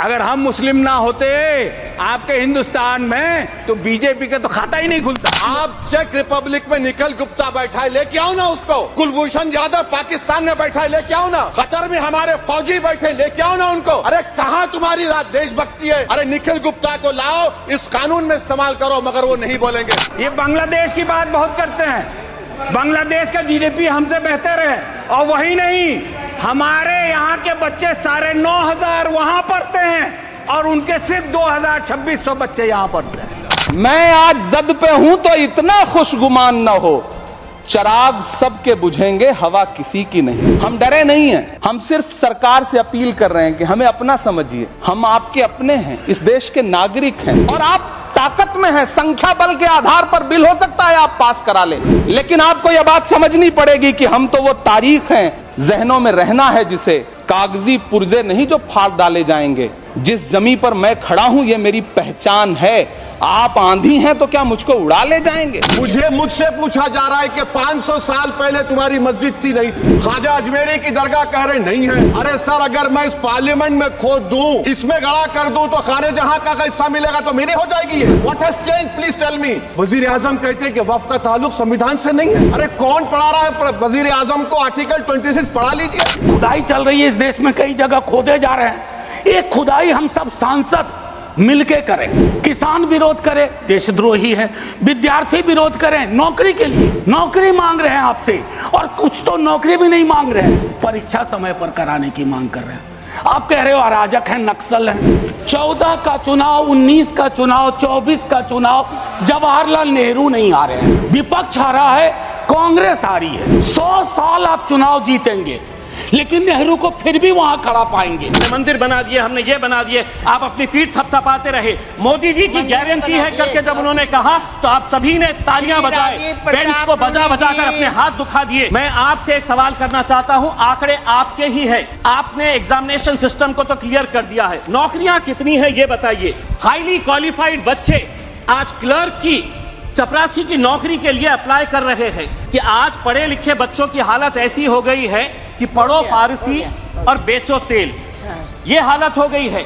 अगर हम मुस्लिम ना होते आपके हिंदुस्तान में तो बीजेपी का तो खाता ही नहीं खुलता। आप चेक रिपब्लिक में निखिल गुप्ता बैठा है, लेके आओ ना उसको। कुलभूषण यादव पाकिस्तान में बैठा है, लेके आओ ना। कतर में हमारे फौजी बैठे, लेके आओ ना उनको। अरे कहाँ तुम्हारी देशभक्ति है? अरे निखिल गुप्ता को लाओ, इस कानून में इस्तेमाल करो, मगर वो नहीं बोलेंगे। ये बांग्लादेश की बात बहुत करते हैं, बांग्लादेश का जीडीपी हमसे बेहतर है, और वही नहीं, हमारे यहाँ के बच्चे 9,500 वहां पढ़ते हैं और उनके सिर्फ 2,2600 बच्चे यहाँ पढ़ते हैं। मैं आज जद पे हूं तो इतना खुशगुमान न हो, चिराग सबके बुझेंगे, हवा किसी की नहीं। हम डरे नहीं हैं, हम सिर्फ सरकार से अपील कर रहे हैं कि हमें अपना समझिए। हम आपके अपने हैं, इस देश के नागरिक हैं, और आप ताकत में है। संख्या बल के आधार पर बिल हो सकता है आप पास करा लें, लेकिन आपको यह बात समझनी पड़ेगी कि हम तो वो तारीख हैं, जहनों में रहना है जिसे, कागजी पुर्जे नहीं जो फाड़ डाले जाएंगे। जिस जमीन पर मैं खड़ा हूं ये मेरी पहचान है। आप आंधी हैं तो क्या मुझको उड़ा ले जाएंगे? मुझसे पूछा जा रहा है कि 500 साल पहले तुम्हारी मस्जिद थी, नहीं थी। ख्वाजा अजमेरी की दरगाह कह रहे नहीं है। अरे सर, अगर मैं इस पार्लियामेंट में खोद दूं, इसमें गड़ा कर दूं, तो खाने जहां का हिस्सा मिलेगा तो मेरी हो जाएगी ये। What has change, please tell me. वजीर आजम कहते हैं कि वक्फ का ताल्लुक संविधान से नहीं है। अरे कौन पढ़ा रहा है वजीर आजम को? आर्टिकल 26 पढ़ा लीजिए। खुदाई चल रही है इस देश में, कई जगह खोदे जा रहे हैं। एक खुदाई हम सब सांसद मिलके करें। किसान विरोध करे, देशद्रोही है। विद्यार्थी विरोध करें, नौकरी के लिए नौकरी मांग रहे हैं आपसे, और कुछ तो नौकरी भी नहीं मांग रहे हैं, परीक्षा समय पर कराने की मांग कर रहे हैं। आप कह रहे हो अराजक है, नक्सल है। 14 का चुनाव, 19 का चुनाव, 24 का चुनाव, जवाहरलाल नेहरू नहीं आ रहे हैं, विपक्ष आ रहा है, कांग्रेस आ रही है। 100 साल आप चुनाव जीतेंगे, लेकिन नेहरू को फिर भी वहां खड़ा पाएंगे। मंदिर बना दिए, हमने ये बना दिए, आप अपनी पीठ थपथपाते रहे। मोदी जी की गारंटी है करके जब उन्होंने कहा तो आप सभी ने तालियां बजाए, बेंच को बजा बजा कर अपने हाथ दुखा दिए। मैं आपसे एक सवाल करना चाहता हूं, आंकड़े आपके ही है, आपने एग्जामिनेशन सिस्टम को तो क्लियर कर दिया है, नौकरियां कितनी है ये बताइए। हाईली क्वालिफाइड बच्चे आज क्लर्क की, चपरासी की नौकरी के लिए अप्लाई कर रहे हैं कि आज पढ़े लिखे बच्चों की हालत ऐसी हो गई है कि पढ़ो फारसी और बेचो तेल, ये हालत हो गई है।